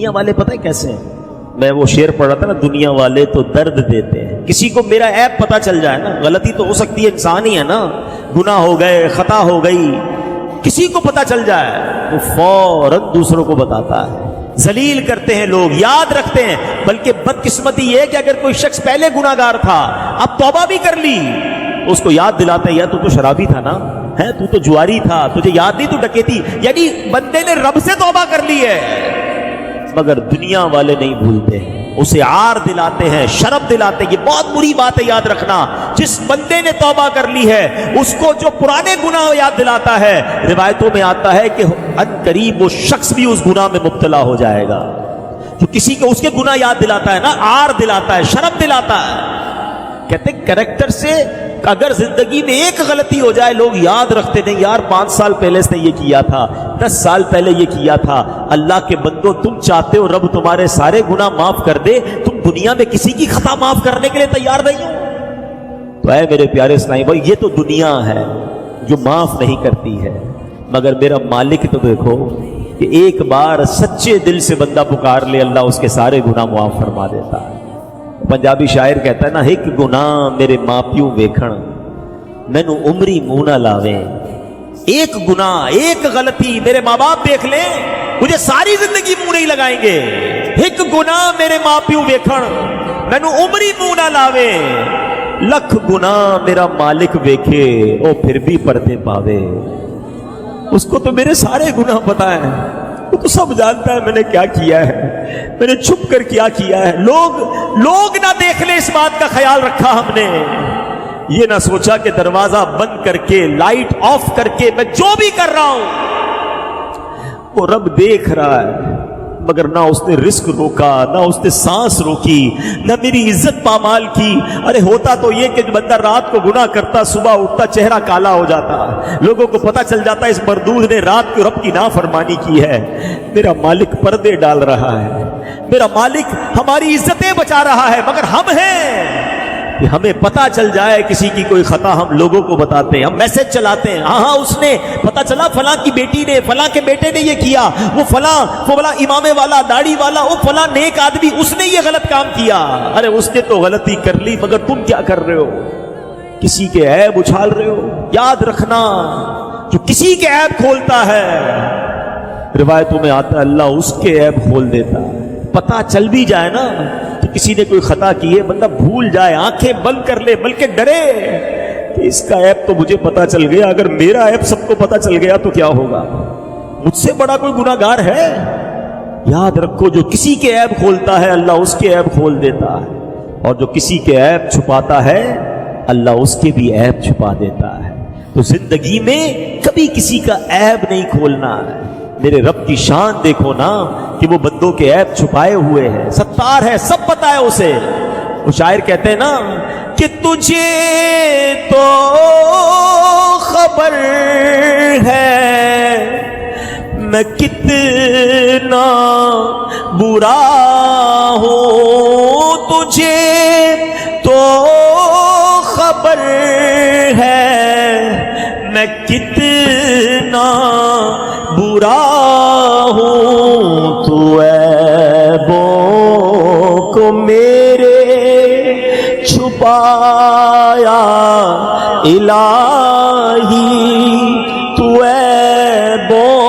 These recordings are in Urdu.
دنیا والے پتہ ہے کیسے ہیں؟ میں وہ شعر پڑھ رہا تھا نا، دنیا والے تو درد دیتے ہیں. کسی کو میرا عیب پتہ چل جائے نا، غلطی تو ہو سکتی ہے، انسان ہی ہے نا، گناہ ہو گئے، خطا ہو گئی، کسی کو پتہ چل جائے تو فوراً دوسروں کو بتاتا ہے. ذلیل کرتے ہیں لوگ، یاد رکھتے ہیں. بلکہ بدقسمتی یہ ہے کہ اگر کوئی شخص پہلے گناہ گار تھا، اب توبہ بھی کر لی، تو اس کو یاد دلاتے ہیں، یار تو شرابی تھا نا، ہے تو جواری تھا، تجھے یاد نہیں تو ڈکیتی. یعنی بندے نے رب سے توبہ کر لی ہے. مگر دنیا والے نہیں بھولتے، اسے عار دلاتے ہیں، شرم دلاتے ہیں. یہ بہت بری بات ہے، یاد رکھنا. جس بندے نے توبہ کر لی ہے اس کو جو پرانے گناہ یاد دلاتا ہے، روایتوں میں آتا ہے کہ ان قریب وہ شخص بھی اس گناہ میں مبتلا ہو جائے گا. جو کسی کو اس کے گناہ یاد دلاتا ہے نا، عار دلاتا ہے، شرم دلاتا ہے. کہتے ہیں کریکٹر سے اگر زندگی میں ایک غلطی ہو جائے، لوگ یاد رکھتے نہیں، یار 5 سال پہلے اس نے یہ کیا تھا، 10 سال پہلے یہ کیا تھا. اللہ کے بندو، تم چاہتے ہو رب تمہارے سارے گناہ معاف کر دے، تم دنیا میں کسی کی خطا معاف کرنے کے لیے تیار نہیں ہو. تو اے میرے پیارے اسلامی بھائی، یہ تو دنیا ہے جو معاف نہیں کرتی ہے، مگر میرا مالک تو دیکھو کہ ایک بار سچے دل سے بندہ پکار لے، اللہ اس کے سارے گناہ معاف فرما دیتا ہے. پنجابی شاعر کہتا ہے نا، ایک گناہ میرے ماں پیو ویکھن مینوں عمری منہ نہ لاویں. ایک گناہ، ایک غلطی میرے ماں باپ دیکھ لیں، مجھے ساری زندگی منہ نہیں لگائیں گے. ایک گناہ میرے ماں پیو ویکھن مینوں عمری منہ نہ لاویں. لکھ گناہ میرا مالک ویکھے او پھر بھی پردے پاوے. اس کو تو میرے سارے گناہ پتہ ہیں، وہ تو سب جانتا ہے میں نے کیا کیا ہے، میں نے چھپ کر کیا کیا ہے. لوگ نہ دیکھ لیں، اس بات کا خیال رکھا ہم نے. یہ نہ سوچا کہ دروازہ بند کر کے، لائٹ آف کر کے میں جو بھی کر رہا ہوں وہ رب دیکھ رہا ہے. مگر نہ اس نے رزق روکا، نہ اس نے سانس روکی، نہ میری عزت پامال کی. ارے ہوتا تو یہ کہ بندہ رات کو گناہ کرتا، صبح اٹھتا چہرہ کالا ہو جاتا، لوگوں کو پتہ چل جاتا اس مردود نے رات کو رب کی نافرمانی کی ہے. میرا مالک پردے ڈال رہا ہے، میرا مالک ہماری عزتیں بچا رہا ہے. مگر ہم ہیں کہ ہمیں پتہ چل جائے کسی کی کوئی خطا، ہم لوگوں کو بتاتے ہیں، ہم میسج چلاتے ہیں، ہاں اس نے پتہ چلا فلاں کی بیٹی نے، فلاں کے بیٹے نے یہ کیا، وہ فلاں امام والا، داڑھی والا، وہ فلاں نیک آدمی، اس نے یہ غلط کام کیا. ارے اس نے تو غلطی کر لی، مگر تم کیا کر رہے ہو؟ کسی کے عیب اچھال رہے ہو. یاد رکھنا، جو کسی کے عیب کھولتا ہے، روایتوں میں آتا ہے اللہ اس کے عیب کھول دیتا. پتہ چل بھی جائے نا کہ کسی نے کوئی خطا کی ہے، بندہ بھول جائے، آنکھیں بند کر لے، بلکہ ڈرے کہ اس کا عیب تو مجھے پتہ چل گیا، اگر میرا عیب سب کو پتہ چل گیا تو کیا ہوگا؟ مجھ سے بڑا کوئی گناہ گار ہے؟ یاد رکھو، جو کسی کے عیب کھولتا ہے اللہ اس کے عیب کھول دیتا ہے، اور جو کسی کے عیب چھپاتا ہے اللہ اس کے بھی عیب چھپا دیتا ہے. تو زندگی میں کبھی کسی کا عیب نہیں کھولنا ہے. میرے رب کی شان دیکھو نا کہ وہ بندوں کے عیب چھپائے ہوئے ہیں، ستار ہے، سب پتہ ہے اسے. وہ شاعر کہتے ہیں نا کہ تجھے تو خبر ہے میں کتنا برا ہوں، تجھے تو خبر ہے میں کتنا برا ہوں. تو عیبوں کو میرے چھپایا الہی، تو عیبوں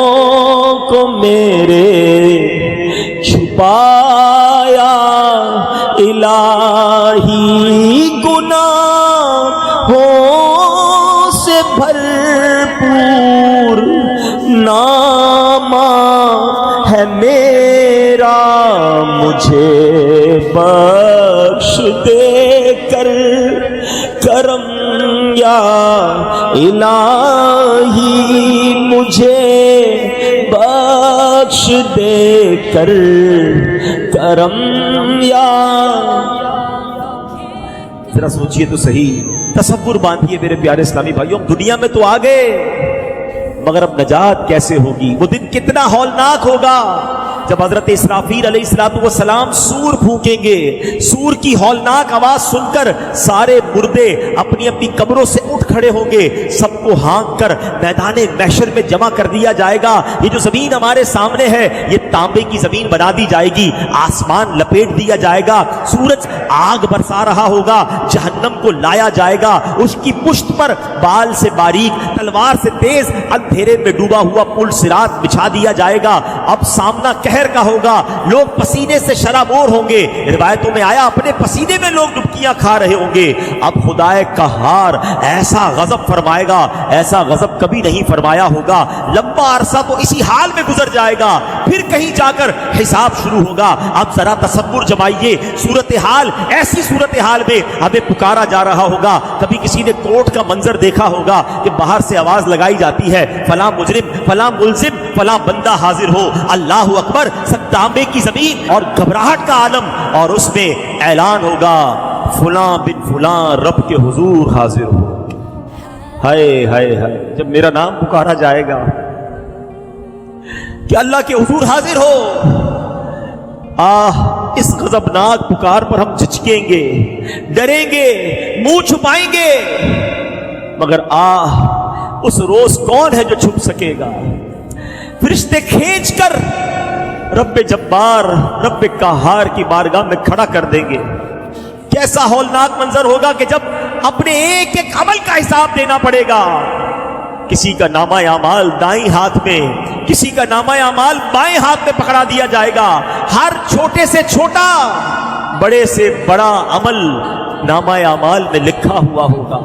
کو میرے چھپایا الہی. گناہوں سے بھرپور نامہ ہے میرا، مجھے بخش دے کر کرم یا الہی، مجھے بخش دے کر کرم یا. ذرا سوچئے تو صحیح، تصور باندھیے میرے پیارے اسلامی بھائیوں. دنیا میں تو آ گئے، مگر اب نجات کیسے ہوگی؟ وہ دن کتنا ہولناک ہوگا جب حضرت اسرافیل علیہ السلام سور پھونکیں گے، سور کی ہولناک آواز سن کر سارے مردے اپنی اپنی قبروں سے اٹھ کھڑے ہوں گے، سب کو ہانک کر میدان محشر میں جمع کر دیا جائے گا۔ یہ جو زمین ہمارے سامنے ہے یہ تانبے کی زمین بنا دی جائے گی، آسمان لپیٹ دیا جائے گا، سورج آگ برسا رہا ہوگا، جہنم کو لایا جائے گا، اس کی پشت پر بال سے باریک تلوار سے تیز اندھیرے میں ڈوبا ہوا پل صراط بچھا دیا جائے گا۔ اب سامنا قہر کا ہوگا، لوگ پسینے سے شرابور ہوں گے، روایتوں میں آیا اپنے پسینے میں لوگ ڈبکیاں کھا رہے ہوں گے۔ اب خدائے قہار ایسا غضب فرمائے گا، ایسا غضب کبھی نہیں فرمایا ہوگا، لمبا عرصہ تو اسی حال میں گزر جائے گا، پھر کہیں جا کر حساب شروع ہوگا۔ اب ذرا تصور جمائیے، صورتحال ایسی صورتحال میں ہمیں پکارا جا رہا ہوگا۔ کبھی کسی نے کورٹ کا منظر دیکھا ہوگا کہ باہر سے آواز لگائی جاتی ہے، فلاں مجرم، فلاں ملزم، فلاں بندہ حاضر ہو، اللہ اکبر، سب تانبے کی زمین اور گھبراہٹ کا عالم، اور اس میں اعلان ہوگا فلاں بن فلاں رب کے حضور حاضر ہو۔ ہائے ہائے ہائے، جب میرا نام پکارا جائے گا کہ اللہ کے حضور حاضر ہو، اس غضبناک پکار پر ہم جھجکیں گے، ڈریں گے، منہ چھپائیں گے، مگر اس روز کون ہے جو چھپ سکے گا؟ فرشتے کھینچ کر رب جبار، رب قہار کی بارگاہ میں کھڑا کر دیں گے۔ کیسا ہولناک منظر ہوگا کہ جب اپنے ایک ایک عمل کا حساب دینا پڑے گا۔ کسی کا نامہ اعمال دائیں ہاتھ میں، کسی کا نامہ اعمال بائیں ہاتھ میں پکڑا دیا جائے گا۔ ہر چھوٹے سے چھوٹا، بڑے سے بڑا عمل نامہ اعمال میں لکھا ہوا ہوگا۔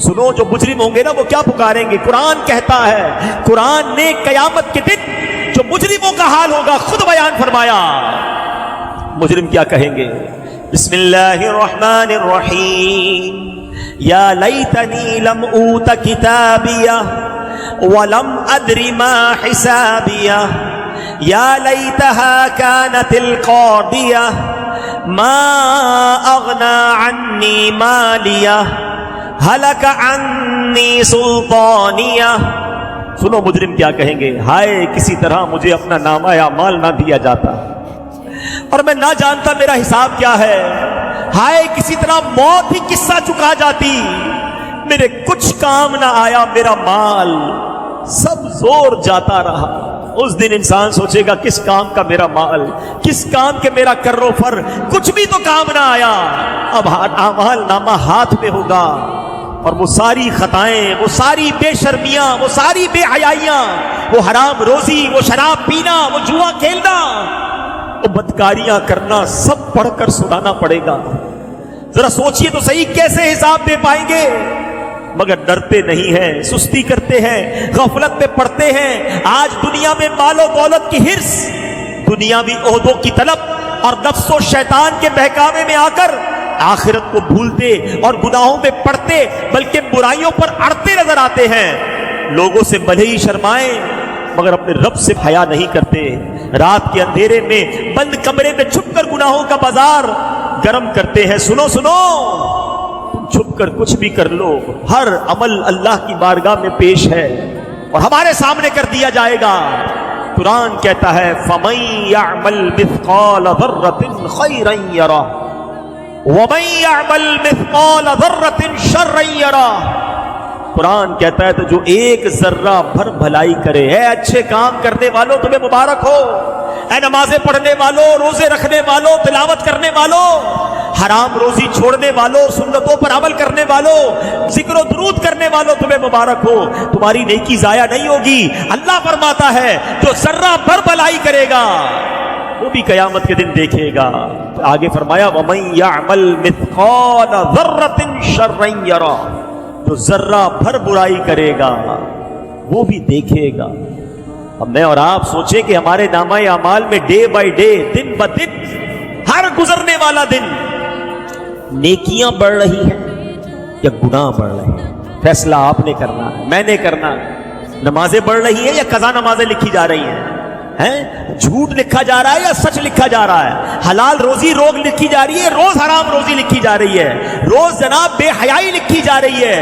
سنو، جو مجرم ہوں گے نا وہ کیا پکاریں گے؟ قرآن کہتا ہے، قرآن نے قیامت کے دن جو مجرموں کا حال ہوگا خود بیان فرمایا۔ مجرم کیا کہیں گے؟ بسم اللہ الرحمن الرحیم، یا لیتنی لم اوت کتابیہ ولم ادر ما حسابیہ، یا لیتہا کانت القاضیہ ما اغنی عنی مالیہ ہلک عنی سلطانیہ۔ سنو مجرم کیا کہیں گے، ہائے کسی طرح مجھے اپنا نامہ اعمال نہ دیا جاتا اور میں نہ جانتا میرا حساب کیا ہے، ہائے کسی طرح موت ہی قصہ چکا جاتی، میرے کچھ کام نہ آیا، میرا مال سب زور جاتا رہا۔ اس دن انسان سوچے گا کس کام کا میرا مال، کس کام کے میرا کر و فر، کچھ بھی تو کام نہ آیا۔ اب اعمال نامہ ہاتھ میں ہوگا اور وہ ساری خطائیں، وہ ساری بے شرمیاں، وہ ساری بے حیائیاں، وہ حرام روزی، وہ شراب پینا، وہ جوا کھیلنا، وہ بدکاریاں کرنا، سب پڑھ کر سنانا پڑے گا۔ ذرا سوچئے تو صحیح، کیسے حساب دے پائیں گے؟ مگر ڈرتے نہیں ہیں، سستی کرتے ہیں، غفلت میں پڑتے ہیں۔ آج دنیا میں مال و دولت کی حرص، دنیاوی عہدوں کی طلب اور نفس و شیطان کے بہکاوے میں آ کر آخرت کو بھولتے اور گناہوں میں پڑتے بلکہ برائیوں پر اڑتے نظر آتے ہیں۔ لوگوں سے بھلے ہی شرمائیں مگر اپنے رب سے حیا نہیں کرتے۔ رات کے اندھیرے میں بند کمرے میں چھپ کر گناہوں کا بازار گرم کرتے ہیں۔ سنو سنو، تم چھپ کر کچھ بھی کر لو، ہر عمل اللہ کی بارگاہ میں پیش ہے اور ہمارے سامنے کر دیا جائے گا۔ قرآن کہتا ہے فَمَن يَعْمَلْ مِثْقَالَ ذَرَّةٍ خَيْرًا يَرَهُ وَمَن يَعْمَلْ مِثْقَالَ ذَرَّةٍ شَرًّا يَرَهُ۔ قرآن کہتا ہے تو جو ایک ذرہ بھر بھلائی کرے، اے اچھے کام کرنے والوں تمہیں مبارک ہو، اے نمازیں پڑھنے والوں، روزے رکھنے والوں، تلاوت کرنے والوں، حرام روزی چھوڑنے والوں، سنتوں پر عمل کرنے والوں، ذکر و درود کرنے والوں تمہیں مبارک ہو، تمہاری نیکی ضائع نہیں ہوگی۔ اللہ فرماتا ہے جو ذرہ بھر بھلائی کرے گا وہ بھی قیامت کے دن دیکھے گا۔ آگے فرمایا وَمَن يَعْمَلْ مِثْقَالَ ذَرَّةٍ شَرًّا يَرَهُ، جو ذرہ بھر برائی کرے گا وہ بھی دیکھے گا۔ اب میں اور آپ سوچیں کہ ہمارے نامہ اعمال میں ڈے بائی ڈے، دن بہ دن، ہر گزرنے والا دن نیکیاں بڑھ رہی ہیں یا گناہ بڑھ رہے ہیں؟ فیصلہ آپ نے کرنا ہے، میں نے کرنا ہے۔ نمازیں بڑھ رہی ہیں یا قضا نمازیں لکھی جا رہی ہیں؟ جھوٹ لکھا جا رہا ہے یا سچ لکھا جا رہا ہے؟ حلال روزی روز لکھی جا رہی ہے، روز حرام روزی لکھی جا رہی ہے، روز جناب بے حیائی لکھی جا رہی ہے،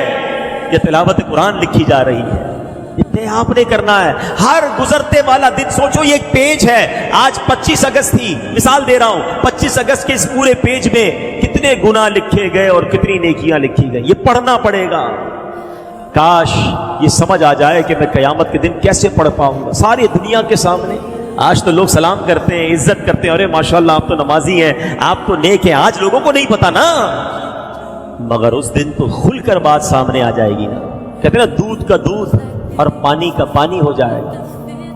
یا تلاوت قرآن لکھی جا رہی ہے؟ یہ طے آپ نے کرنا ہے. ہر گزرتے والا دن سوچو یہ ایک پیج ہے. آج 25 اگست تھی, مثال دے رہا ہوں, 25 اگست کے اس پورے پیج میں کتنے گناہ لکھے گئے اور کتنی نیکیاں لکھی گئی, یہ پڑھنا پڑے گا. کاش یہ سمجھ آ جائے کہ میں قیامت کے دن کیسے پڑھ پاؤں گا ساری دنیا کے سامنے. آج تو لوگ سلام کرتے ہیں, عزت کرتے ہیں, ارے ماشاءاللہ آپ تو نمازی ہیں, آپ تو نیک ہیں. آج لوگوں کو نہیں پتا نا, مگر اس دن تو کھل کر بات سامنے آ جائے گی نا. کہتے ہیں نا دودھ کا دودھ اور پانی کا پانی ہو جائے گا.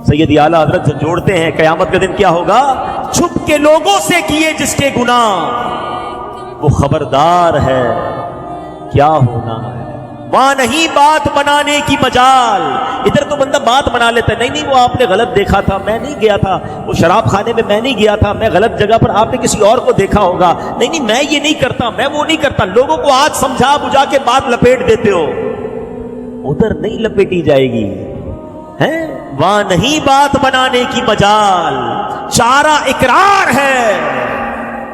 سید اعلیٰ حضرت جوڑتے ہیں قیامت کے دن کیا ہوگا, چھپ کے لوگوں سے کیے جس کے گناہ وہ خبردار ہے کیا ہونا ہے. وہاں نہیں بات بنانے کی مجال. ادھر تو بندہ بات بنا لیتا ہے, نہیں نہیں وہ آپ نے غلط دیکھا تھا, میں نہیں گیا تھا, وہ شراب خانے میں نہیں گیا تھا, میں غلط جگہ پر, آپ نے کسی اور کو دیکھا ہوگا, نہیں نہیں میں یہ نہیں کرتا, میں وہ نہیں کرتا. لوگوں کو آج سمجھا بجھا کے بات لپیٹ دیتے ہو, ادھر نہیں لپیٹی جائے گی. وہاں نہیں بات بنانے کی مجال, چارہ اقرار ہے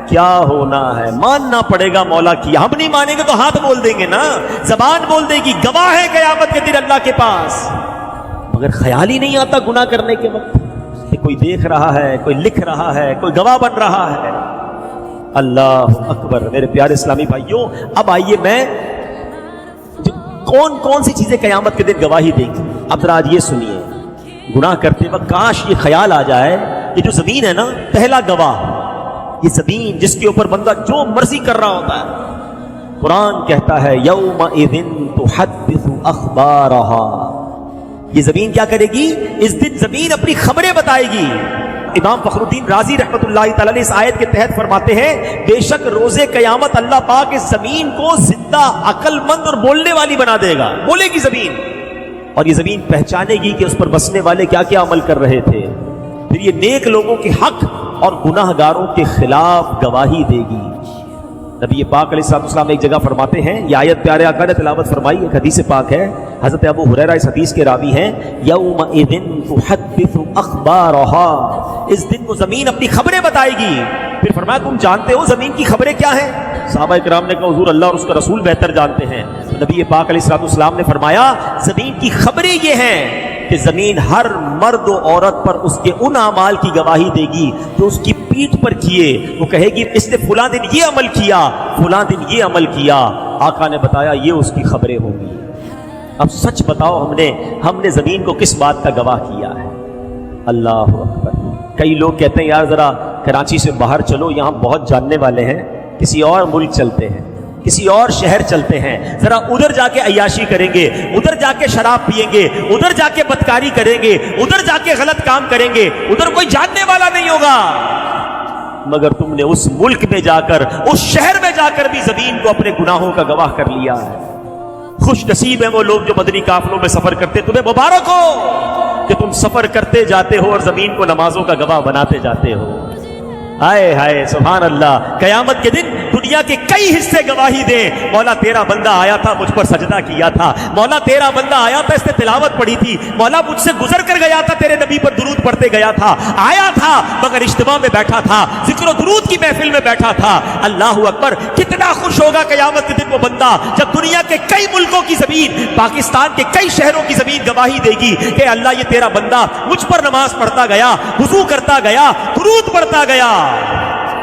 کیا ہونا ہے. ماننا پڑے گا مولا کی. ہم نہیں مانیں گے تو ہاتھ بول دیں گے نا, زبان بول دے گی, گواہ ہے قیامت کے دن اللہ کے پاس. مگر خیال ہی نہیں آتا گناہ کرنے کے وقت کہ کوئی دیکھ رہا ہے, کوئی لکھ رہا ہے, کوئی گواہ بن رہا ہے. اللہ اکبر. میرے پیارے اسلامی بھائیوں, اب آئیے میں کون کون سی چیزیں قیامت کے دن گواہی دیں گی. اب ذرا آج یہ سنیے, گناہ کرتے وقت کاش یہ خیال آ جائے, یہ جو زمین ہے نا, پہلا گواہ یہ زمین جس کے اوپر بندہ جو مرضی کر رہا ہوتا ہے. قرآن کہتا ہے یومئذ تحدث اخبارہا, یہ زمین کیا کرے گی, اس دن زمین اپنی خبریں بتائے گی. امام فخر الدین رازی رحمۃ اللہ تعالی علیہ اس آیت کے تحت فرماتے ہیں, بے شک روز قیامت اللہ پاک اس زمین کو زندہ, عقل مند اور بولنے والی بنا دے گا. بولے گی زمین, اور یہ زمین پہچانے گی کہ اس پر بسنے والے کیا کیا عمل کر رہے تھے. پھر یہ نیک لوگوں کے حق اور گناہ گاروں کے خلاف گواہی دے گی. نبی پاک علیہ السلام ایک جگہ فرماتے ہیں, یہ آیت پیارے آقا نے تلاوت فرمائی, ایک حدیث پاک ہے, حضرت ابو ہریرہ اس حدیث کے راوی ہیں, یومئذ تحدث اخبارہا, اس دن کو زمین اپنی خبریں بتائے گی. پھر فرمایا تم جانتے ہو زمین کی خبریں کیا ہیں؟ صحابہ کرام نے کہا حضور اللہ اور اس کا رسول بہتر جانتے ہیں. نبی پاک علیہ السلام نے فرمایا زمین کی خبریں یہ ہیں کہ زمین ہر مرد و عورت پر اس کے ان اعمال کی گواہی دے گی جو اس کی پیٹھ پر کیے. وہ کہے گی اس نے فلاں دن یہ عمل کیا, فلاں دن یہ عمل کیا. آقا نے بتایا یہ اس کی خبریں ہوں گی. اب سچ بتاؤ ہم نے زمین کو کس بات کا گواہ کیا ہے؟ اللہ اکبر. کئی لوگ کہتے ہیں یار ذرا کراچی سے باہر چلو, یہاں بہت جاننے والے ہیں, کسی اور ملک چلتے ہیں, کسی اور شہر چلتے ہیں, ذرا ادھر جا کے عیاشی کریں گے, ادھر جا کے شراب پیئیں گے, ادھر جا کے بدکاری کریں گے, ادھر جا کے غلط کام کریں گے, ادھر کوئی جاننے والا نہیں ہوگا. مگر تم نے اس ملک میں جا کر, اس شہر میں جا کر بھی زمین کو اپنے گناہوں کا گواہ کر لیا ہے. خوش نصیب ہیں وہ لوگ جو مدنی قافلوں میں سفر کرتے, تمہیں مبارک ہو کہ تم سفر کرتے جاتے ہو اور زمین کو نمازوں کا گواہ بناتے جاتے ہو. ہائے ہائے سبحان اللہ. قیامت کے دن دنیا کے کئی حصے گواہی دیں, مولا تیرا بندہ آیا تھا مجھ پر سجدہ کیا تھا, مولا تیرا بندہ آیا تھا اس نے تلاوت پڑھی تھی, مولا مجھ سے گزر کر گیا تھا تیرے نبی پر درود پڑھتے گیا تھا, آیا تھا مگر اجتماع میں بیٹھا تھا, ذکر و درود کی محفل میں بیٹھا تھا. اللہ اکبر. کتنا خوش ہوگا قیامت کے دن وہ بندہ جب دنیا کے کئی ملکوں کی زمین, پاکستان کے کئی شہروں کی زمین گواہی دے گی کہ اللہ یہ تیرا بندہ مجھ پر نماز پڑھتا گیا, وضو کرتا گیا, درود پڑھتا گیا.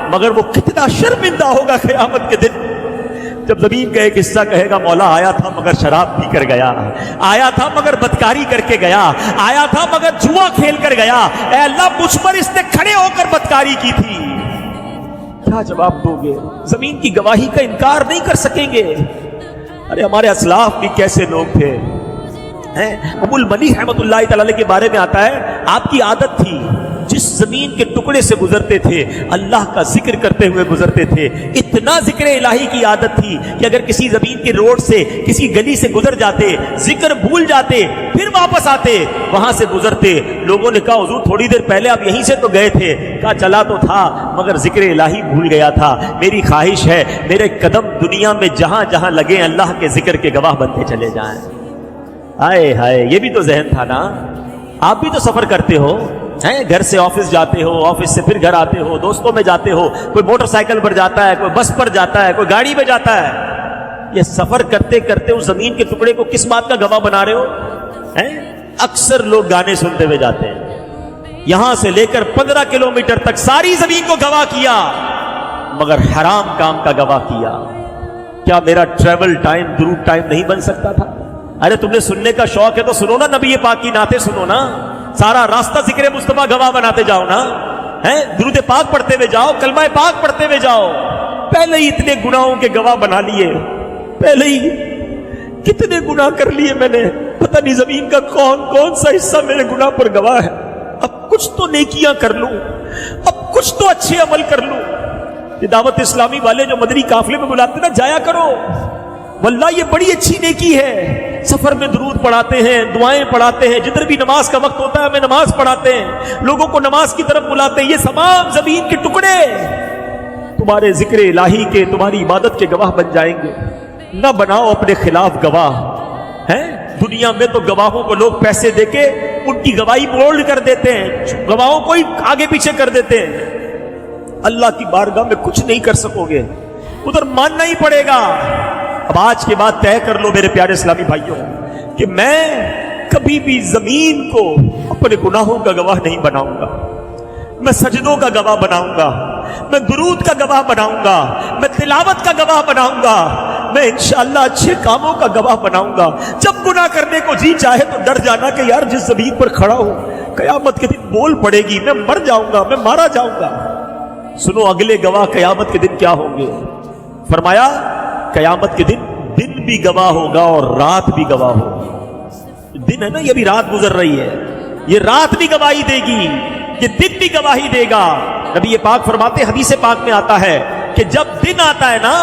مگر وہ کتنا شرمندہ ہوگا قیامت کے دن جب زمین کا ایک حصہ کہے گا مولا آیا تھا مگر شراب پی کر گیا, آیا تھا مگر بدکاری کر کے گیا, آیا تھا مگر جوا کھیل کر گیا, اے اللہ مجھ پر اس نے کھڑے ہو کر بدکاری کی تھی. کیا جواب دو گے؟ زمین کی گواہی کا انکار نہیں کر سکیں گے. ارے ہمارے اسلاف بھی کیسے لوگ تھے. ابو الملیح رحمۃ اللہ تعالی کے بارے میں آتا ہے, آپ کی عادت تھی جس زمین کے ٹکڑے سے گزرتے تھے اللہ کا ذکر کرتے ہوئے گزرتے تھے. اتنا ذکر الہی کی عادت تھی کہ اگر کسی زمین کے روڈ سے کسی گلی سے گزر جاتے, ذکر بھول جاتے, پھر واپس آتے, وہاں سے گزرتے, لوگوں نے کہا حضور تھوڑی دیر پہلے آپ یہیں سے تو گئے تھے, کہا چلا تو تھا مگر ذکر الہی بھول گیا تھا. میری خواہش ہے میرے قدم دنیا میں جہاں جہاں لگے اللہ کے ذکر کے گواہ بنتے چلے جائیں. ہائے ہائے, یہ بھی تو ذہن تھا نا. آپ بھی تو سفر کرتے ہو, گھر سے آفس جاتے ہو, آفس سے پھر گھر آتے ہو, دوستوں میں جاتے ہو, کوئی موٹر سائیکل پر جاتا ہے, کوئی بس پر جاتا ہے, کوئی گاڑی میں جاتا ہے. یہ سفر کرتے کرتے اس زمین کے ٹکڑے کو کس بات کا گواہ بنا رہے ہو؟ اکثر لوگ گانے سنتے ہوئے جاتے ہیں، یہاں سے لے کر 15 کلومیٹر تک ساری زمین کو گواہ کیا، مگر حرام کام کا گواہ کیا۔ کیا میرا ٹریول ٹائم درود ٹائم نہیں بن سکتا تھا؟ ارے تم نے سننے کا شوق ہے تو سنو نا، نبی پاک کی نعتیں سنو نا، سارا راستہ ذکر مصطفیٰ گواہ بناتے جاؤ نا، درود پاک پڑھتے ہوئے جاؤ، کلمہ پاک پڑھتے ہوئے جاؤ۔ پہلے ہی اتنے گناہوں کے گواہ بنا لیے، پہلے ہی کتنے گناہ کر لیے میں نے، پتہ نہیں زمین کا کون کون سا حصہ میرے گناہ پر گواہ ہے۔ اب کچھ تو نیکیاں کر لوں، اب کچھ تو اچھے عمل کر لوں۔ یہ دعوت اسلامی والے جو مدنی قافلے میں بلاتے نا، جایا کرو، واللہ یہ بڑی اچھی نیکی ہے۔ سفر میں درود پڑھاتے ہیں، دعائیں پڑھاتے ہیں، جدھر بھی نماز کا وقت ہوتا ہے ہمیں نماز پڑھاتے ہیں، لوگوں کو نماز کی طرف بلاتے ہیں۔ یہ تمام زمین کے ٹکڑے تمہارے ذکر الہی کے، تمہاری عبادت کے گواہ بن جائیں گے۔ نہ بناؤ اپنے خلاف گواہ ہیں۔ دنیا میں تو گواہوں کو لوگ پیسے دے کے ان کی گواہی بولڈ کر دیتے ہیں، گواہوں کو ہی آگے پیچھے کر دیتے ہیں۔ اللہ کی بارگاہ میں کچھ نہیں کر سکو گے، ادھر ماننا ہی پڑے گا۔ اب آج کے بعد طے کر لو میرے پیارے اسلامی بھائیوں کہ میں کبھی بھی زمین کو اپنے گناہوں کا گواہ نہیں بناؤں گا، میں سجدوں کا گواہ بناؤں گا، میں درود کا گواہ بناؤں گا، میں تلاوت کا گواہ بناؤں گا، میں انشاءاللہ اچھے کاموں کا گواہ بناؤں گا۔ جب گناہ کرنے کو جی چاہے تو ڈر جانا کہ یار جس زمین پر کھڑا ہوں قیامت کے دن بول پڑے گی، میں مر جاؤں گا، میں مارا جاؤں گا۔ سنو اگلے گواہ قیامت کے دن کیا ہوں گے؟ فرمایا قیامت کے دن بھی گواہ ہوگا اور رات بھی گواہ ہوگی۔ دن ہے نا، یہ بھی رات گزر رہی ہے، یہ رات بھی گواہی دے گی، یہ دن بھی گواہی دے گا۔ نبی پاک فرماتے، حدیث پاک میں آتا ہے کہ جب دن آتا ہے نا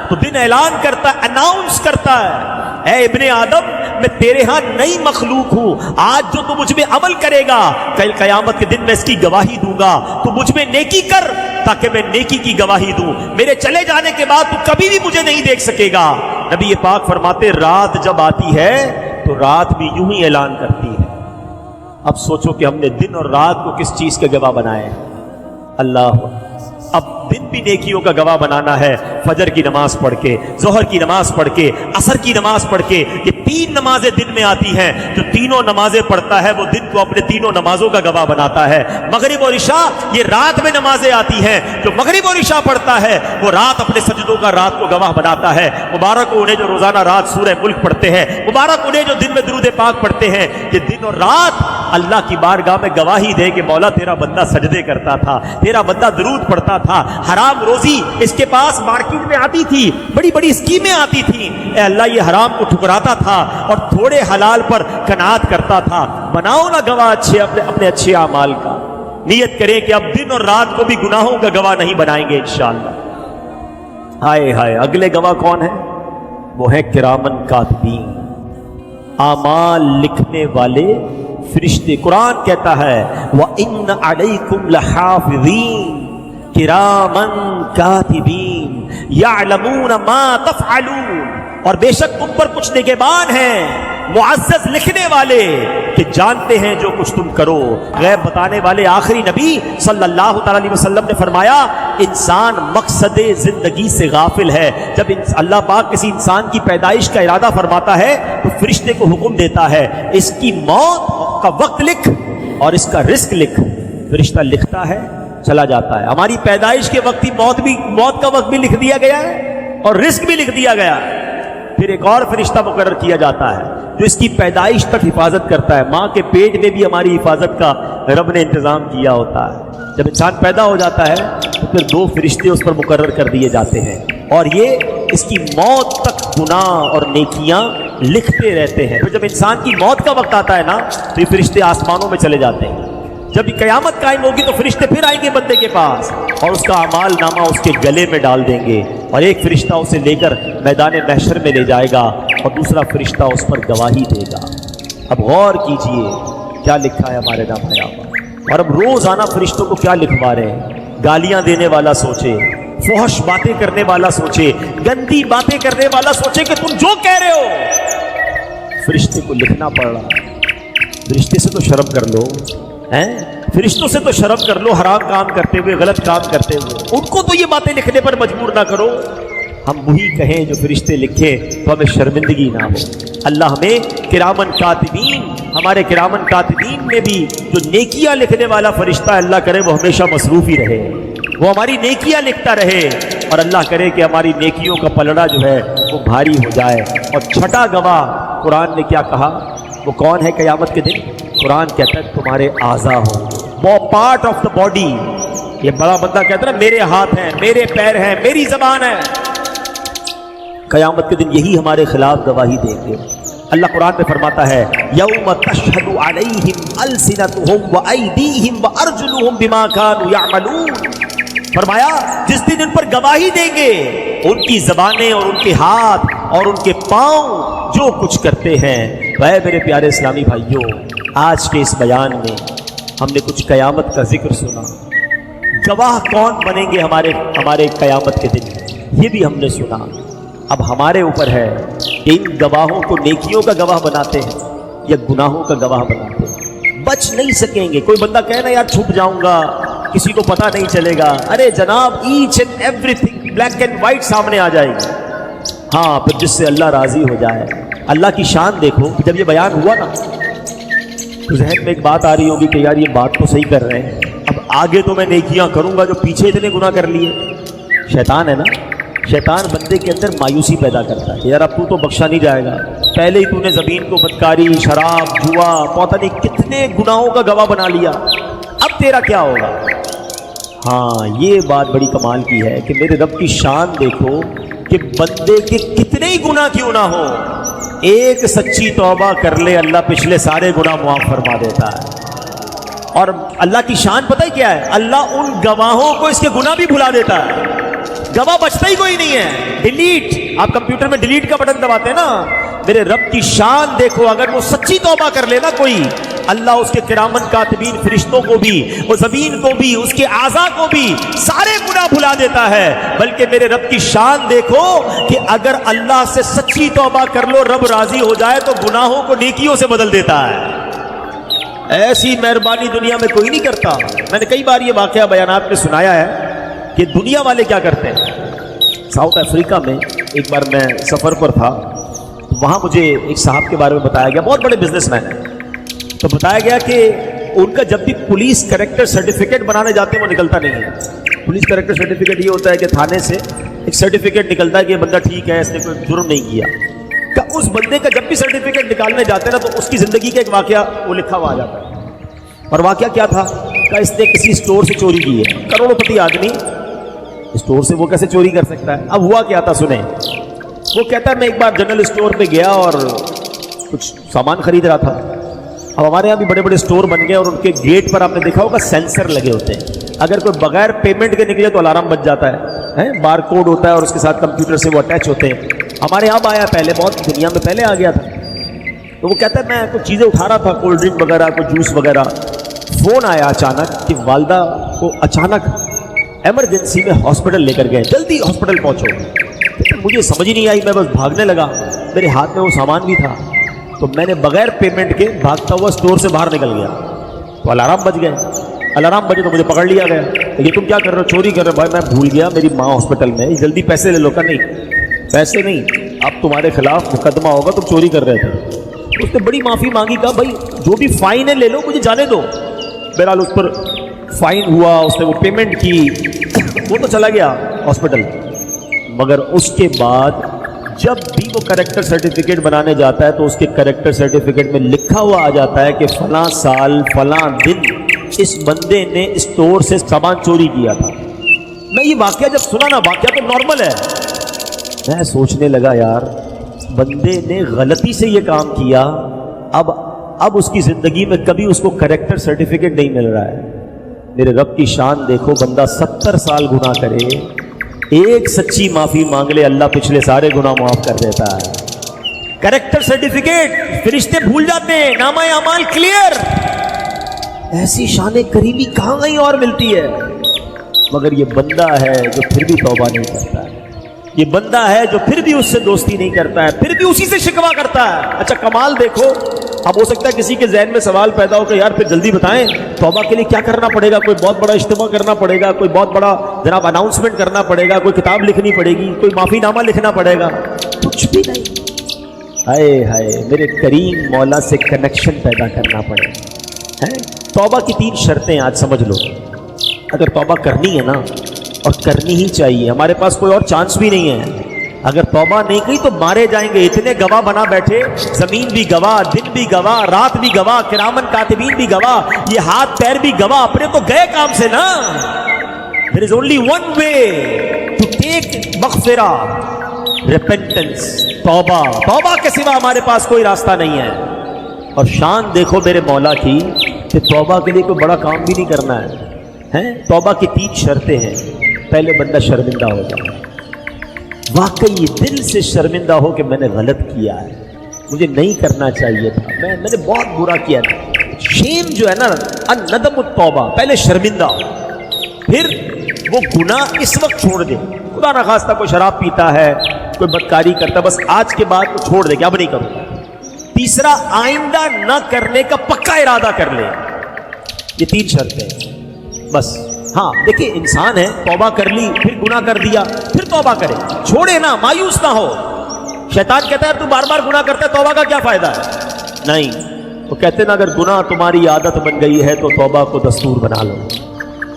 تو دن اعلان کرتا ہے، اناؤنس کرتا ہے، اے ابن آدم میں تیرے ہاں نئی مخلوق ہوں، آج جو تو مجھ میں عمل کرے گا کل قیامت کے دن میں اس کی گواہی دوں گا، تو مجھ میں نیکی کر تاکہ میں نیکی کی گواہی دوں، میرے چلے جانے کے بعد تو کبھی بھی مجھے نہیں دیکھ سکے گا۔ نبی پاک فرماتے رات جب آتی ہے تو رات بھی یوں ہی اعلان کرتی ہے۔ اب سوچو کہ ہم نے دن اور رات کو کس چیز کے گواہ بنائے؟ اللہ۔ اب دن بھی نیکیوں کا گواہ بنانا ہے، فجر کی نماز پڑھ کے، ظہر کی نماز پڑھ کے، عصر کی نماز پڑھ کے۔ یہ 3 نمازیں دن میں آتی ہیں، جو تینوں نمازیں پڑھتا ہے وہ دن کو اپنے تینوں نمازوں کا گواہ بناتا ہے۔ مغرب اور عشاء یہ رات میں نمازیں آتی ہیں، جو مغرب اور عشاء پڑھتا ہے وہ رات اپنے سجدوں کا رات کو گواہ بناتا ہے۔ مبارک انہیں جو روزانہ رات سورہ ملک پڑھتے ہیں، مبارک انہیں جو دن میں درود پاک پڑھتے ہیں۔ یہ دن اور رات اللہ کی بارگاہ میں گواہی دے کہ مولا تیرا بندہ سجدے کرتا تھا، تیرا بندہ درود پڑھتا تھا، حرام روزی اس کے پاس مارکیٹ میں آتی تھی، بڑی بڑی اسکیمیں آتی تھیں، اے اللہ یہ حرام کو ٹھکراتا تھا اور تھوڑے حلال پر قناعت کرتا تھا۔ بناؤ نا گواہ اچھے اپنے اچھے اعمال کا، نیت کریں کہ اب دن اور رات کو بھی گناہوں کا گواہ نہیں بنائیں گے انشاءاللہ۔ ہائے ہائے، اگلے گواہ کون ہے؟ وہ ہے کرامن کاتبین، اعمال لکھنے والے فرشتے۔ قرآن کہتا ہے وَإِنَّ عَلَيْكُمْ لَحَافِظِينَ کِرَامًا کاتبین یعلمون ما تفعلون، اور بے شک تم پر کچھ نگہبان ہیں، معزز لکھنے والے کہ جانتے ہیں جو کچھ تم کرو۔ غیب بتانے والے آخری نبی صلی اللہ تعالی علیہ وسلم نے فرمایا انسان مقصد زندگی سے غافل ہے۔ جب اللہ پاک کسی انسان کی پیدائش کا ارادہ فرماتا ہے تو فرشتے کو حکم دیتا ہے اس کی موت کا وقت لکھ اور اس کا رزق لکھ۔ فرشتہ لکھتا ہے، چلا جاتا ہے۔ ہماری پیدائش کے وقت ہی موت کا وقت بھی لکھ دیا گیا ہے اور رزق بھی لکھ دیا گیا ہے۔ پھر ایک اور فرشتہ مقرر کیا جاتا ہے جو اس کی پیدائش تک حفاظت کرتا ہے۔ ماں کے پیٹ میں بھی ہماری حفاظت کا رب نے انتظام کیا ہوتا ہے۔ جب انسان پیدا ہو جاتا ہے تو پھر 2 فرشتے اس پر مقرر کر دیے جاتے ہیں اور یہ اس کی موت تک گناہ اور نیکیاں لکھتے رہتے ہیں۔ پھر جب انسان کی موت کا وقت آتا ہے نا تو یہ فرشتے آسمانوں میں چلے جاتے ہیں۔ جب قیامت قائم ہوگی تو فرشتے پھر آئیں گے بندے کے پاس اور اس کا اعمال نامہ اس کے گلے میں ڈال دیں گے اور ایک فرشتہ اسے لے کر میدان محشر میں لے جائے گا اور دوسرا فرشتہ اس پر گواہی دے گا۔ اب غور کیجئے کیا لکھا ہے ہمارے نام ہے۔ اور اب روزانہ فرشتوں کو کیا لکھوا رہے ہیں؟ گالیاں دینے والا سوچے، فحش باتیں کرنے والا سوچے، گندی باتیں کرنے والا سوچے کہ تم جو کہہ رہے ہو فرشتے کو لکھنا پڑ رہا۔ فرشتے سے تو شرم کر لو، فرشتوں سے تو شرم کر لو، حرام کام کرتے ہوئے، غلط کام کرتے ہوئے، ان کو تو یہ باتیں لکھنے پر مجبور نہ کرو۔ ہم وہی کہیں جو فرشتے لکھے تو ہمیں شرمندگی نہ ہو۔ اللہ ہمیں کرامن کاتبین، ہمارے کرامن کاتبین میں بھی جو نیکیاں لکھنے والا فرشتہ ہے، اللہ کرے وہ ہمیشہ مصروف ہی رہے، وہ ہماری نیکیاں لکھتا رہے، اور اللہ کرے کہ ہماری نیکیوں کا پلڑا جو ہے وہ بھاری ہو جائے۔ اور چھٹا گواہ قرآن نے کیا کہا؟ وہ کون ہے قیامت کے دن؟ قرآن کہتا ہے تمہارے اعضاء ہوں، وہ پارٹ آف دا باڈی۔ یہ بڑا بندہ کہتا ہے نا میرے ہاتھ ہیں، میرے پیر ہیں، میری زبان ہے، قیامت کے دن یہی ہمارے خلاف گواہی دیں گے۔ اللہ قرآن میں فرماتا ہے یوم تشہد علیہم السنتہم وایدیہم وارجلہم بما کانوا یعملون، فرمایا جس دن ان پر گواہی دیں گے ان کی زبانیں اور ان کے ہاتھ اور ان کے پاؤں جو کچھ کرتے ہیں۔ اے میرے پیارے اسلامی بھائیوں، آج کے اس بیان میں ہم نے کچھ قیامت کا ذکر سنا، گواہ کون بنیں گے ہمارے قیامت کے دن یہ بھی ہم نے سنا۔ اب ہمارے اوپر ہے کہ ان گواہوں کو نیکیوں کا گواہ بناتے ہیں یا گناہوں کا گواہ بناتے ہیں۔ بچ نہیں سکیں گے۔ کوئی بندہ کہے نا یار چھپ جاؤں گا، کسی کو پتہ نہیں چلے گا، ارے جناب each and everything black and white سامنے آ جائے گی۔ ہاں پھر جس سے اللہ راضی ہو جائے۔ اللہ کی شان دیکھو، جب یہ بیان ہوا نا تو ذہن میں ایک بات آ رہی ہوگی کہ یار یہ بات تو صحیح کر رہے ہیں، اب آگے تو میں نیکیاں کروں گا جو پیچھے اتنے گناہ کر لیے۔ شیطان ہے نا، شیطان بندے کے اندر مایوسی پیدا کرتا ہے کہ یار اب تو بخشا نہیں جائے گا، پہلے ہی تو نے زمین کو بدکاری، شراب، جوا، پتہ نہیں کتنے گناہوں کا گواہ بنا لیا، اب تیرا کیا ہوگا؟ ہاں یہ بات بڑی کمال کی ہے کہ میرے رب کی شان دیکھو کہ بندے کے کتنے ہی گناہ کیوں نہ ہو، ایک سچی توبہ کر لے اللہ پچھلے سارے گناہ معاف فرما دیتا ہے۔ اور اللہ کی شان پتہ ہی کیا ہے؟ اللہ ان گواہوں کو اس کے گناہ بھی بھلا دیتا ہے، گواہ بچتا ہی کوئی نہیں ہے۔ ڈیلیٹ، آپ کمپیوٹر میں ڈیلیٹ کا بٹن دباتے ہیں نا، میرے رب کی شان دیکھو، اگر وہ سچی توبہ کر لے نا کوئی، اللہ اس کے کرامن کاتبین فرشتوں کو بھی، وہ زمین کو بھی، اس کے اعضاء کو بھی سارے گناہ بھلا دیتا ہے۔ بلکہ میرے رب کی شان دیکھو کہ اگر اللہ سے سچی توبہ کر لو رب راضی ہو جائے تو گناہوں کو نیکیوں سے بدل دیتا ہے۔ ایسی مہربانی دنیا میں کوئی نہیں کرتا۔ میں نے کئی بار یہ واقعہ بیانات میں سنایا ہے کہ دنیا والے کیا کرتے ہیں۔ ساؤتھ افریقہ میں ایک بار میں سفر پر تھا، وہاں مجھے ایک صاحب کے بارے میں بتایا گیا، بہت بڑے بزنس مین ہیں، تو بتایا گیا کہ ان کا جب بھی پولیس کریکٹر سرٹیفکیٹ بنانے جاتے ہیں وہ نکلتا نہیں ہے۔ پولیس کریکٹر سرٹیفکیٹ یہ ہوتا ہے کہ تھانے سے ایک سرٹیفکیٹ نکلتا ہے کہ یہ بندہ ٹھیک ہے، اس نے کوئی جرم نہیں کیا۔ کہ اس بندے کا جب بھی سرٹیفکیٹ نکالنے جاتے ہیں نا تو اس کی زندگی کا ایک واقعہ وہ لکھا ہوا آ جاتا ہے، اور واقعہ کیا تھا کہ اس نے کسی اسٹور سے چوری کی ہے، کروڑوں پتی آدمی اسٹور سے وہ کیسے چوری کر سکتا ہے؟ اب ہوا کیا تھا سنیں، وہ کہتا ہے میں ایک بار جنرل اسٹور پہ گیا اور کچھ سامان خرید رہا تھا۔ اب ہمارے یہاں بھی بڑے بڑے اسٹور بن گئے اور ان کے گیٹ پر آپ نے دیکھا ہوگا سینسر لگے ہوتے ہیں، اگر کوئی بغیر پیمنٹ کے نکلے تو الارم بج جاتا ہے، بار کوڈ ہوتا ہے اور اس کے ساتھ کمپیوٹر سے وہ اٹیچ ہوتے ہیں۔ ہمارے یہاں آیا پہلے، بہت دنیا میں پہلے آ گیا تھا۔ تو وہ کہتا ہے میں کچھ چیزیں اٹھا رہا تھا، کولڈ ڈرنک وغیرہ، کوئی جوس وغیرہ، فون آیا اچانک کہ والدہ کو اچانک ایمرجنسی میں ہاسپٹل لے کر گئے، جلدی ہاسپٹل پہنچو۔ مجھے سمجھ ہی نہیں آئی، میں بس بھاگنے لگا، میرے ہاتھ میں وہ سامان بھی تھا، تو میں نے بغیر پیمنٹ کے بھاگتا ہوا اسٹور سے باہر نکل گیا، تو الارم بج گئے، الارم بجے تو مجھے پکڑ لیا گیا کہ تم کیا کر رہے ہو، چوری کر رہے ہو۔ بھائی میں بھول گیا، میری ماں ہاسپٹل میں، جلدی پیسے لے لو۔ کا نہیں، پیسے نہیں، اب تمہارے خلاف مقدمہ ہوگا، تم چوری کر رہے تھے۔ اس نے بڑی معافی مانگی، کہا بھائی جو بھی فائن ہے لے لو، مجھے جانے دو۔ بہرحال اس پر فائن ہوا، اس نے وہ پیمنٹ کی، وہ تو چلا گیا ہاسپٹل۔ مگر اس کے بعد جب بھی وہ کریکٹر سرٹیفکیٹ بنانے جاتا ہے تو اس کے کریکٹر سرٹیفکیٹ میں لکھا ہوا آ جاتا ہے کہ فلاں سال فلاں دن اس بندے نے اسٹور سے سامان چوری کیا تھا۔ میں یہ واقعہ جب سنا نا، واقعہ تو نارمل ہے، میں سوچنے لگا یار بندے نے غلطی سے یہ کام کیا، اب اس کی زندگی میں کبھی اس کو کریکٹر سرٹیفکیٹ نہیں مل رہا ہے۔ میرے رب کی شان دیکھو، بندہ 70 سال گناہ کرے، ایک سچی معافی مانگ لے، اللہ پچھلے سارے گناہ معاف کر دیتا ہے۔ کریکٹر سرٹیفکیٹ فرشتے بھول جاتے ہیں، نامہ اعمال کلیئر۔ ایسی شان کریمی کہاں کہیں اور ملتی ہے؟ مگر یہ بندہ ہے جو پھر بھی توبہ نہیں کرتا ہے، یہ بندہ ہے جو پھر بھی اس سے دوستی نہیں کرتا ہے، پھر بھی اسی سے شکوہ کرتا ہے۔ اچھا کمال دیکھو، اب ہو سکتا ہے کسی کے ذہن میں سوال پیدا ہو کہ یار پھر جلدی بتائیں توبہ کے لیے کیا کرنا پڑے گا؟ کوئی بہت بڑا اجتماع کرنا پڑے گا، کوئی بہت بڑا جناب اناؤنسمنٹ کرنا پڑے گا، کوئی کتاب لکھنی پڑے گی، کوئی معافی نامہ لکھنا پڑے گا؟ کچھ بھی نہیں۔ ہائے ہائے، میرے کریم مولا سے کنیکشن پیدا کرنا پڑے گا۔ توبہ کی 3 شرطیں آج سمجھ لو۔ اگر توبہ کرنی ہے نا، اور کرنی ہی چاہیے، ہمارے پاس کوئی اور چانس بھی نہیں ہے۔ اگر توبہ نہیں کی تو مارے جائیں گے۔ اتنے گواہ بنا بیٹھے، زمین بھی گواہ، دن بھی گواہ، رات بھی گواہ، کرامن کاتبین بھی گواہ، یہ ہاتھ پیر بھی گواہ، اپنے تو گئے کام سے نا۔ There is only one way to take مغفرہ، repentance، توبہ۔ توبہ کے سوا ہمارے پاس کوئی راستہ نہیں ہے۔ اور شان دیکھو میرے مولا کی کہ توبہ کے لیے کوئی بڑا کام بھی نہیں کرنا ہے۔ توبہ کی 3 شرطیں ہیں۔ پہلے بندہ شرمندہ ہو جائے، واقعی دل سے شرمندہ ہو کہ میں نے غلط کیا ہے، مجھے نہیں کرنا چاہیے تھا، میں نے بہت برا کیا تھا۔ شیم جو ہے نا، الندم التوبہ، پہلے شرمندہ ہو، پھر وہ گناہ اس وقت چھوڑ دے۔ خدا نہ خواستہ کوئی شراب پیتا ہے، کوئی بدکاری کرتا ہے، بس آج کے بعد وہ چھوڑ دے کہ اب نہیں کروں گا۔ تیسرا، آئندہ نہ کرنے کا پکا ارادہ کر لے۔ یہ 3 شرطیں بس۔ ہاں دیکھیں، انسان ہے، توبہ کر لی، پھر گناہ کر دیا، پھر توبہ کرے، چھوڑے نہ، مایوس نہ ہو۔ شیطان کہتا ہے تو بار بار گناہ کرتا ہے، توبہ کا کیا فائدہ ہے؟ نہیں، وہ کہتے ہیں نا اگر گناہ تمہاری عادت بن گئی ہے تو توبہ کو دستور بنا لو۔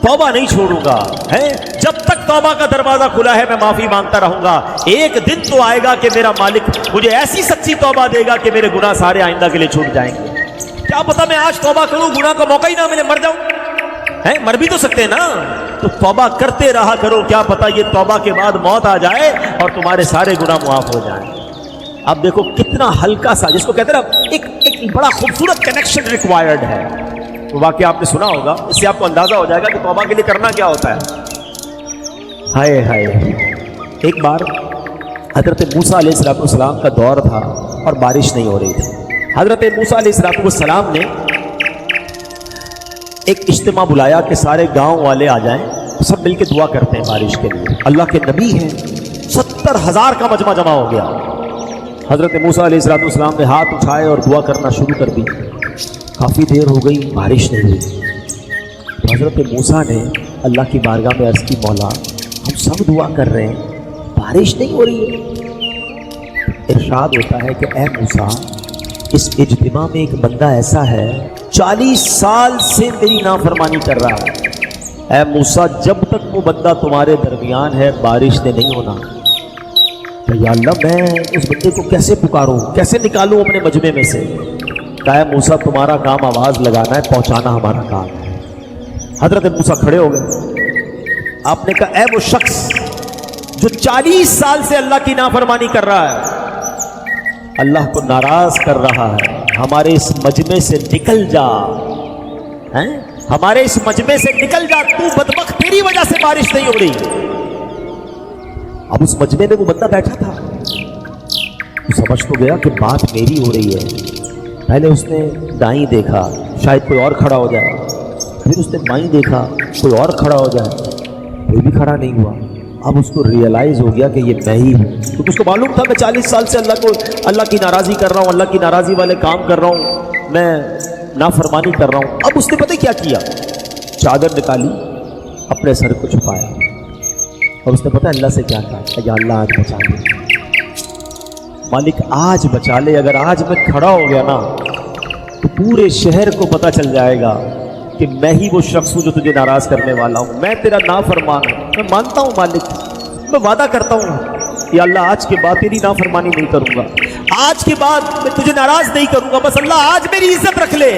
توبہ نہیں چھوڑوں گا، ہے جب تک توبہ کا دروازہ کھلا ہے میں معافی مانگتا رہوں گا۔ ایک دن تو آئے گا کہ میرا مالک مجھے ایسی سچی توبہ دے گا کہ میرے گناہ سارے آئندہ کے لیے چھوٹ جائیں گے۔ کیا پتا میں آج توبہ کروں، گناہ کا موقع ہی نہ ملے، مر جاؤں۔ مر بھی تو سکتے ہیں نا، تو توبہ کرتے رہا کرو، کیا پتا یہ توبہ کے بعد موت آ جائے اور تمہارے سارے گناہ معاف ہو جائیں۔ اب دیکھو کتنا ہلکا سا، جس کو کہتے ہیں نا ایک بڑا خوبصورت کنیکشن ریکوائرڈ ہے۔ وہ واقعہ آپ نے سنا ہوگا، اس سے آپ کو اندازہ ہو جائے گا کہ توبہ کے لیے کرنا کیا ہوتا ہے۔ ہائے ہائے، ایک بار حضرت موسیٰ علیہ السلام کا دور تھا اور بارش نہیں ہو رہی تھی۔ حضرت موسیٰ علیہ السلام نے ایک اجتماع بلایا کہ سارے گاؤں والے آ جائیں، سب مل کے دعا کرتے ہیں بارش کے لیے۔ اللہ کے نبی ہیں، 70,000 کا مجمع جمع ہو گیا۔ حضرت موسیٰ علیہ السلام نے ہاتھ اٹھائے اور دعا کرنا شروع کر دی۔ کافی دیر ہو گئی، بارش نہیں ہوئی۔ حضرت موسیٰ نے اللہ کی بارگاہ میں عرض کی، مولا ہم سب دعا کر رہے ہیں، بارش نہیں ہو رہی ہے۔ ارشاد ہوتا ہے کہ اے موسیٰ، اس اجتماع میں ایک بندہ ایسا ہے 40 سال سے میری نافرمانی کر رہا ہے۔ اے موسیٰ، جب تک وہ بندہ تمہارے درمیان ہے بارش نے نہیں ہونا۔ کہ یا اللہ میں اس بندے کو کیسے پکاروں، کیسے نکالوں اپنے مجمع میں سے؟ کہا اے موسیٰ تمہارا کام آواز لگانا ہے، پہنچانا ہمارا کام ہے۔ حضرت موسیٰ کھڑے ہو گئے۔ آپ نے کہا اے وہ شخص جو 40 سال سے اللہ کی نافرمانی کر رہا ہے، اللہ کو ناراض کر رہا ہے، ہمارے اس مجمع سے نکل جا، ہمارے اس مجمع سے نکل جا، تو بدبخت تیری وجہ سے بارش نہیں ہو رہی۔ اب اس مجمع میں وہ بندہ بیٹھا تھا، وہ سمجھ تو گیا کہ بات میری ہو رہی ہے۔ پہلے اس نے دائیں دیکھا شاید کوئی اور کھڑا ہو جائے، پھر اس نے بائیں دیکھا کوئی اور کھڑا ہو جائے، کوئی بھی کھڑا نہیں ہوا۔ اب اس کو ریئلائز ہو گیا کہ یہ میں ہی ہوں، کیونکہ اس کو معلوم تھا میں 40 سال سے اللہ کی ناراضی کر رہا ہوں، اللہ کی ناراضی والے کام کر رہا ہوں، میں نافرمانی کر رہا ہوں۔ اب اس نے پتہ کیا کیا، چادر نکالی، اپنے سر کو چھپایا، اور اس نے پتہ اللہ سے کیا کہا کہ یا اللہ آج بچا لے، مالک آج بچا لے۔ اگر آج میں کھڑا ہو گیا نا تو پورے شہر کو پتہ چل جائے گا کہ میں ہی وہ شخص ہوں جو تجھے ناراض کرنے والا ہوں، میں تیرا نافرمان ہوں۔ میں مانتا ہوں مالک، میں وعدہ کرتا ہوں یا اللہ آج کے بعد تیری نافرمانی نہیں کروں گا، آج کے بعد میں تجھے ناراض نہیں کروں گا، بس اللہ آج میری عزت رکھ لے۔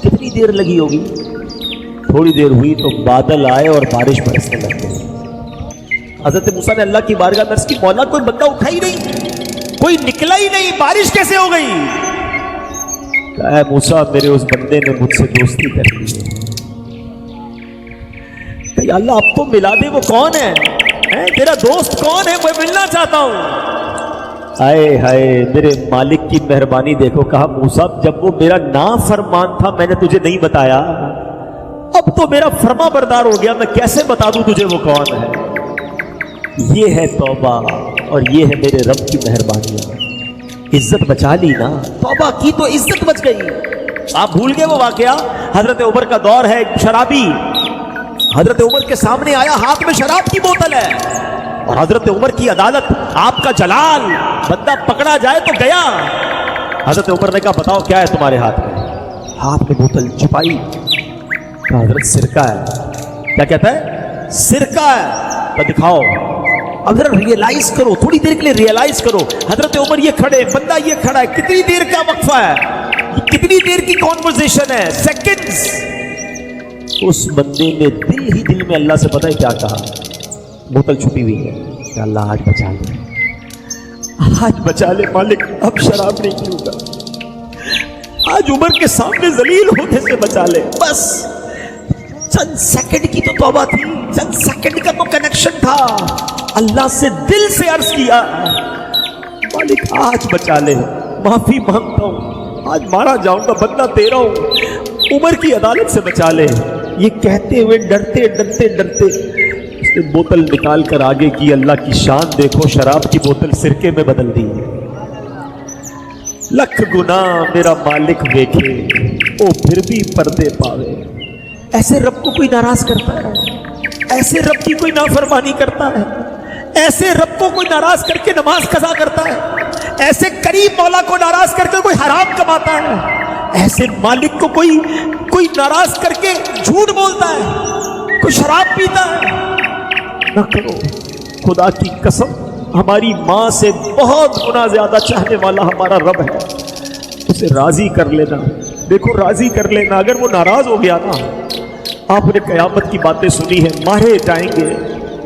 کتنی دیر لگی ہوگی؟ تھوڑی دیر ہوئی تو بادل آئے اور بارش برسنے لگ گئی۔ حضرت موسیٰ نے اللہ کی بارگاہ میں عرض کی، مولا کوئی بندہ اٹھا ہی نہیں، کوئی نکلا ہی نہیں، بارش کیسے ہو گئی؟ اے موسیٰ میرے اس بندے نے مجھ سے دوستی کر لی ہے۔ کہ اللہ اب تو ملا دے، وہ کون ہے؟ تیرا دوست کون ہے؟ میں ملنا چاہتا ہوں۔ آئے ہائے میرے مالک کی مہربانی دیکھو۔ کہا موسیٰ جب وہ میرا نافرمان تھا میں نے تجھے نہیں بتایا، اب تو میرا فرما بردار ہو گیا، میں کیسے بتا دوں تجھے وہ کون ہے؟ یہ ہے توبہ اور یہ ہے میرے رب کی مہربانی۔ عزت بچا لی نا، توبہ کی تو عزت بچ گئی. آپ بھول گئے وہ واقعہ؟ حضرت عمر کا دور ہے، ایک شرابی حضرت عمر کے سامنے آیا، ہاتھ میں شراب کی بوتل ہے، اور حضرت عمر کی عدالت، آپ کا جلال، بندہ پکڑا جائے تو گیا. حضرت عمر نے کہا بتاؤ کیا ہے تمہارے ہاتھ میں؟ ہاتھ میں بوتل چھپائی، کہا حضرت سرکہ ہے. کیا کہتا ہے؟ سرکہ ہے. تو دکھاؤ. اب ذرا ریئلائز کرو، تھوڑی دیر کے لیے ریئلائز کرو. حضرت عمر یہ کھڑے، بندہ یہ کھڑا ہے، کتنی دیر کا وقفہ ہے، کتنی دیر کی کانورسیشن ہے، سیکنڈز. اس بندے نے دل ہی دل میں اللہ سے پتہ ہے کیا کہا؟ بوتل چھپی ہوئی ہے کہ اللہ آج بچا لے، آج بچا لے مالک، اب شراب نہیں پیوں گا، آج عمر کے سامنے ذلیل ہونے سے بچا لے. بس چند سیکنڈ کی تو توبہ تھی، چند سیکنڈ کا تو کنیکشن تھا. اللہ سے دل سے عرض کیا مالک آج بچا لے، معافی مانگتا ہوں، آج مارا جاؤں گا، بندہ تیرا ہوں، عمر کی عدالت سے بچا لے. یہ کہتے ہوئے ڈرتے ڈرتے ڈرتے اس نے بوتل نکال کر آگے کی. اللہ کی شان دیکھو، شراب کی بوتل سرکے میں بدل دی. لکھ گناہ میرا مالک دیکھے، او پھر بھی پردے پاوے. ایسے رب کو کوئی ناراض کرتا ہے؟ ایسے رب کی کوئی نافرمانی کرتا ہے؟ ایسے رب کو کوئی ناراض کر کے نماز قضا کرتا ہے؟ ایسے کریم مولا کو ناراض کر کے کوئی حرام کماتا ہے؟ ایسے مالک کو کوئی ناراض کر کے جھوٹ بولتا ہے، کوئی شراب پیتا ہے؟ نہ کرو. خدا کی قسم، ہماری ماں سے بہت گنا زیادہ چاہنے والا ہمارا رب ہے. اسے راضی کر لینا. دیکھو راضی کر لینا. اگر وہ ناراض ہو گیا نا، آپ نے قیامت کی باتیں سنی ہیں، مارے جائیں گے،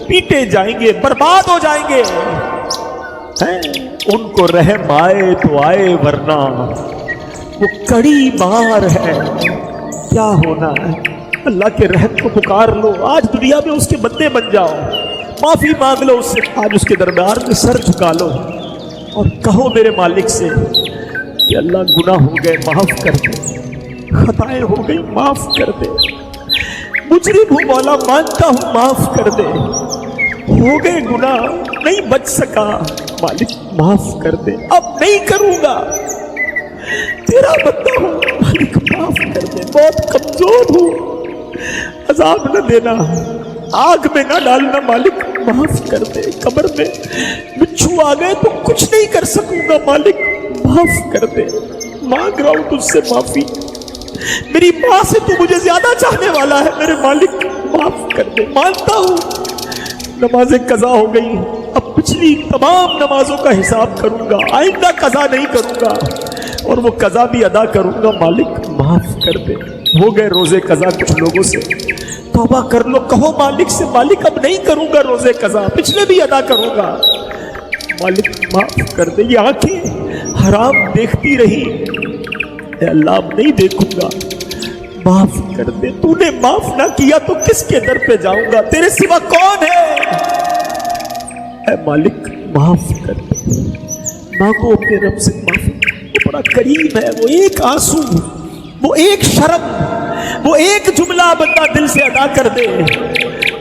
پیٹے جائیں گے، برباد ہو جائیں گے. ان کو رحم آئے تو آئے، ورنہ وہ کڑی مار ہے. کیا ہونا ہے؟ اللہ کے رحم کو پکار لو. آج دنیا میں اس کے بندے بن جاؤ، معافی مانگ لو اس سے. آج اس کے دربار میں سر جھکا لو اور کہو میرے مالک سے کہ اللہ گناہ ہو گئے معاف کر دے، خطائیں ہو گئی معاف کر دے، مجرم ہوں مولا مانتا ہوں معاف کر دے، ہو گئے گناہ نہیں بچ سکا مالک معاف کر دے، اب نہیں کروں گا، تیرا بندہ ہوں مالک معاف کر دے، بہت کمزور ہوں، عذاب نہ دینا، آگ میں نہ ڈالنا مالک معاف کر دے، قبر میں بچھو آ گئے تو کچھ نہیں کر سکوں گا مالک معاف کر دے، مانگ رہا ہوں تجھ سے معافی، میری ماں سے تو مجھے زیادہ چاہنے والا ہے میرے مالک معاف کر دے. مانتا ہوں نمازیں قضا ہو گئی، اب پچھلی تمام نمازوں کا حساب کروں گا، آئندہ قضا نہیں کروں گا، اور وہ قضا بھی ادا کروں گا مالک معاف کر دے. ہو گئے روزے قضا کچھ لوگوں سے، توبہ کر لو، کہو مالک سے مالک اب نہیں کروں گا روزے قضا، پچھلے بھی ادا کروں گا مالک معاف کر دے. یہ آنکھیں حرام دیکھتی رہی، اے اللہ اب نہیں دیکھوں گا معاف کر دے. تو نے معاف نہ کیا تو کس کے در پہ جاؤں گا، تیرے سوا کون ہے، اے مالک معاف کر دے. مانگو اپنے رب سے معافی، وہ بڑا کریم ہے. وہ ایک آنسو، وہ ایک شرم، وہ ایک جملہ بندہ دل سے ادا کر دے،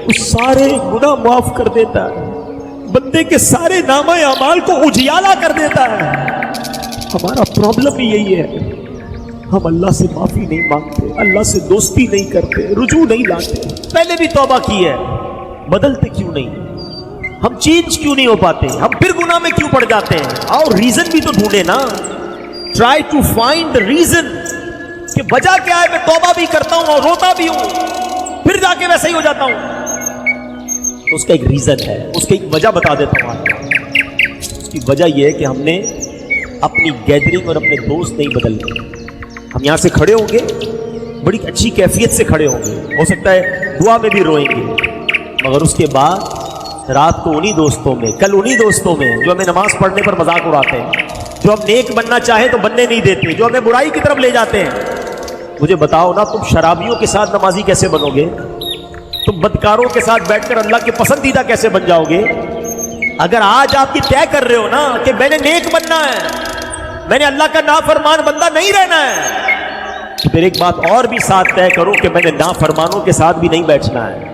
وہ سارے گناہ معاف کر دیتا ہے، بندے کے سارے نامہ اعمال کو اجیالا کر دیتا ہے. ہمارا پرابلم بھی یہی ہے، ہم اللہ سے معافی نہیں مانگتے، اللہ سے دوستی نہیں کرتے، رجوع نہیں لاتے. پہلے بھی توبہ کی ہے، بدلتے کیوں نہیں؟ ہم چینج کیوں نہیں ہو پاتے؟ ہم پھر گناہ میں کیوں پڑ جاتے ہیں؟ اور ریزن بھی تو ڈھونڈے نا. Try to find the reason کہ وجہ کیا ہے. میں توبہ بھی کرتا ہوں اور روتا بھی ہوں، پھر جا کے ویسا ہی ہو جاتا ہوں. تو اس کا ایک ریزن ہے، اس کی ایک وجہ بتا دیتا ہوں آپ کو. اس کی وجہ یہ ہے کہ ہم نے اپنی گیدرنگ اور اپنے دوست نہیں بدلے. ہم یہاں سے کھڑے ہوں گے، بڑی اچھی کیفیت سے کھڑے ہوں گے، ہو سکتا ہے دعا میں بھی روئیں گے، مگر اس کے بعد رات کو انہی دوستوں میں، کل انہی دوستوں میں جو ہمیں نماز پڑھنے پر مذاق اڑاتے ہیں، جو ہم نیک بننا چاہیں تو بننے نہیں دیتے، جو ہمیں برائی کی طرف لے جاتے ہیں. مجھے بتاؤ نا، تم شرابیوں کے ساتھ نمازی کیسے بنو گے؟ تم بدکاروں کے ساتھ بیٹھ کر اللہ کے پسندیدہ کیسے بن جاؤ گے؟ اگر آج آپ یہ طے کر رہے ہو نا کہ میں نے نیک بننا ہے، میں نے اللہ کا نافرمان بندہ نہیں رہنا ہے، تو پھر ایک بات اور بھی ساتھ طے کرو کہ میں نے نافرمانوں کے ساتھ بھی نہیں بیٹھنا ہے.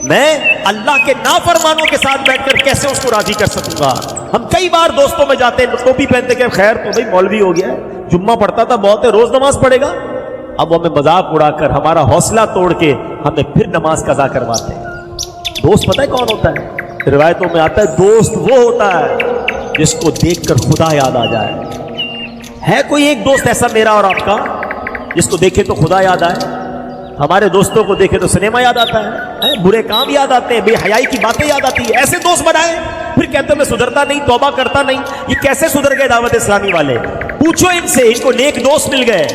میں اللہ کے نافرمانوں کے ساتھ بیٹھ کر کیسے اس کو راضی کر سکوں گا؟ ہم کئی بار دوستوں میں جاتے ہیں, ٹوپی پہنتے کہ خیر تو بھائی مولوی ہو گیا ہے, جمعہ پڑھتا تھا بہت ہے, روز نماز پڑھے گا. اب ہمیں مذاق اڑا کر ہمارا حوصلہ توڑ کے ہمیں پھر نماز قضا کرواتے ہیں. دوست پتہ ہے کون ہوتا ہے؟ روایتوں میں آتا ہے دوست وہ ہوتا ہے جس کو دیکھ کر خدا یاد آ جائے. ہے کوئی ایک دوست ایسا میرا اور آپ کا جس کو دیکھے تو خدا یاد آئے؟ ہمارے دوستوں کو دیکھے تو سنیما یاد آتا ہے, برے کام یاد آتے ہیں, بے حیائی کی باتیں یاد آتی ہیں. ایسے دوست بنائے پھر کہتے ہیں میں سدھرتا نہیں, توبہ کرتا نہیں. یہ کیسے سدھر گئے دعوت اسلامی والے؟ پوچھو ان سے, ان کو نیک دوست مل گئے.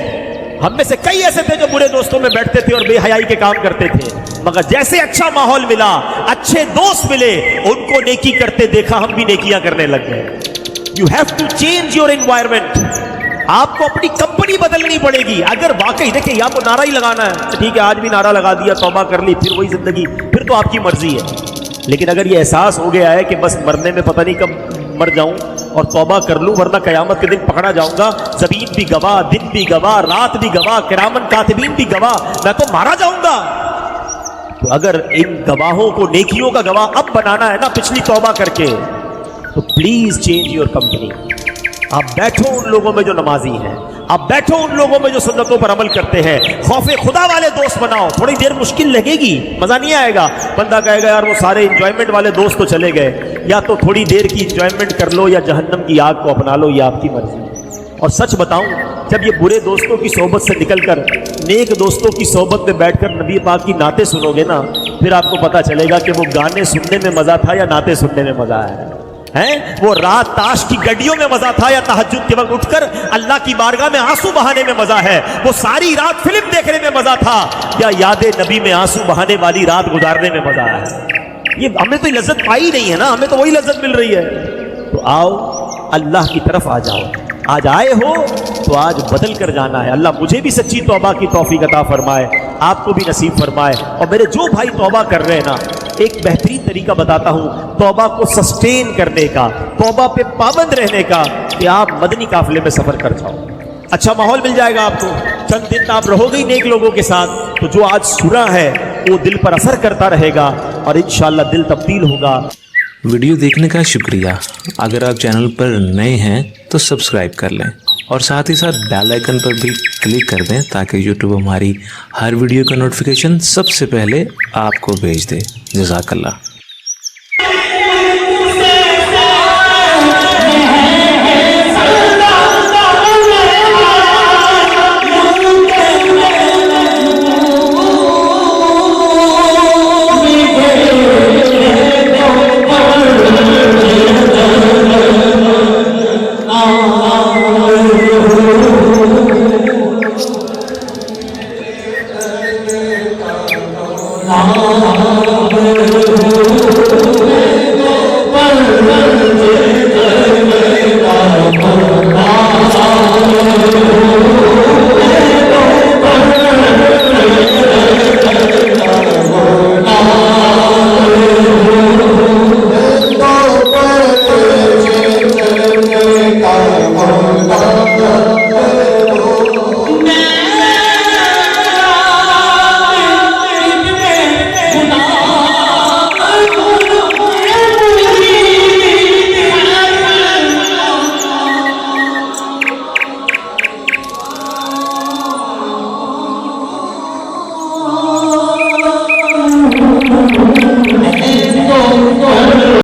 ہم میں سے کئی ایسے تھے جو برے دوستوں میں بیٹھتے تھے اور بے حیائی کے کام کرتے تھے, مگر جیسے اچھا ماحول ملا, اچھے دوست ملے, ان کو نیکی کرتے دیکھا, ہم بھی نیکیاں کرنے لگ گئے. You have to change your environment. آپ کو اپنی کمپنی بدلنی پڑے گی. اگر واقعی دیکھیں یا تو نعرہ ہی لگانا ہے, ٹھیک ہے آج بھی نعرہ لگا دیا, توبہ کر لی, پھر وہی زندگی, پھر تو آپ کی مرضی ہے. لیکن اگر یہ احساس ہو گیا ہے کہ بس مرنے میں پتہ نہیں کب مر جاؤں اور توبہ کر لوں ورنہ قیامت کے دن پکڑا جاؤں گا, زمین بھی گواہ, دن بھی گواہ, رات بھی گواہ, کرامن کاتبین بھی گواہ, میں تو مارا جاؤں گا. تو اگر ان گواہوں کو نیکیوں کا گواہ اب بنانا ہے نا پچھلی توبہ کر کے, تو پلیز چینج یور کمپنی. آپ بیٹھو ان لوگوں میں جو نمازی ہیں, آپ بیٹھو ان لوگوں میں جو سنتوں پر عمل کرتے ہیں. خوف خدا والے دوست بناؤ. تھوڑی دیر مشکل لگے گی, مزہ نہیں آئے گا, بندہ کہے گا یار وہ سارے انجوائمنٹ والے دوست تو چلے گئے. یا تو تھوڑی دیر کی انجوائمنٹ کر لو یا جہنم کی آگ کو اپنا لو, یہ آپ کی مرضی. اور سچ بتاؤں, جب یہ برے دوستوں کی صحبت سے نکل کر نیک دوستوں کی صحبت میں بیٹھ کر نبی پاک کی نعتیں سنو گے نا, پھر آپ کو پتہ چلے گا کہ وہ گانے سننے میں مزہ تھا یا نعتیں سننے میں مزہ ہے. وہ رات تاش کی گڈیوں میں مزہ تھا یا تہجد کے وقت اٹھ کر اللہ کی بارگاہ میں آنسو بہانے میں مزہ ہے. وہ ساری رات فلم دیکھنے میں مزہ تھا یا یاد نبی میں آنسو بہانے والی رات گزارنے میں مزہ ہے. یہ ہمیں تو لذت پائی نہیں ہے نا, ہمیں تو وہی لذت مل رہی ہے. تو آؤ اللہ کی طرف آ جاؤ. آج آئے ہو تو آج بدل کر جانا ہے. اللہ مجھے بھی سچی توبہ کی توفیق عطا فرمائے, آپ کو بھی نصیب فرمائے. اور میرے جو بھائی توبہ کر رہے ہیں نا, ایک بہترین طریقہ بتاتا ہوں توبہ کو سسٹین کرنے کا, توبہ پہ پابند رہنے کا, کہ آپ مدنی قافلے میں سفر کر جاؤ. اچھا ماحول مل جائے گا آپ کو, چند دن آپ رہو گے نیک لوگوں کے ساتھ, تو جو آج سنا ہے وہ دل پر اثر کرتا رہے گا اور انشاءاللہ دل تبدیل ہوگا. ویڈیو دیکھنے کا شکریہ. اگر آپ چینل پر نئے ہیں تو سبسکرائب کر لیں اور ساتھ ہی ساتھ بیل آئیکن پر بھی کلک کر دیں تاکہ یوٹیوب ہماری ہر ویڈیو کا نوٹیفیکیشن سب سے پہلے آپ کو بھیج دے. جزاک اللہ. اللہ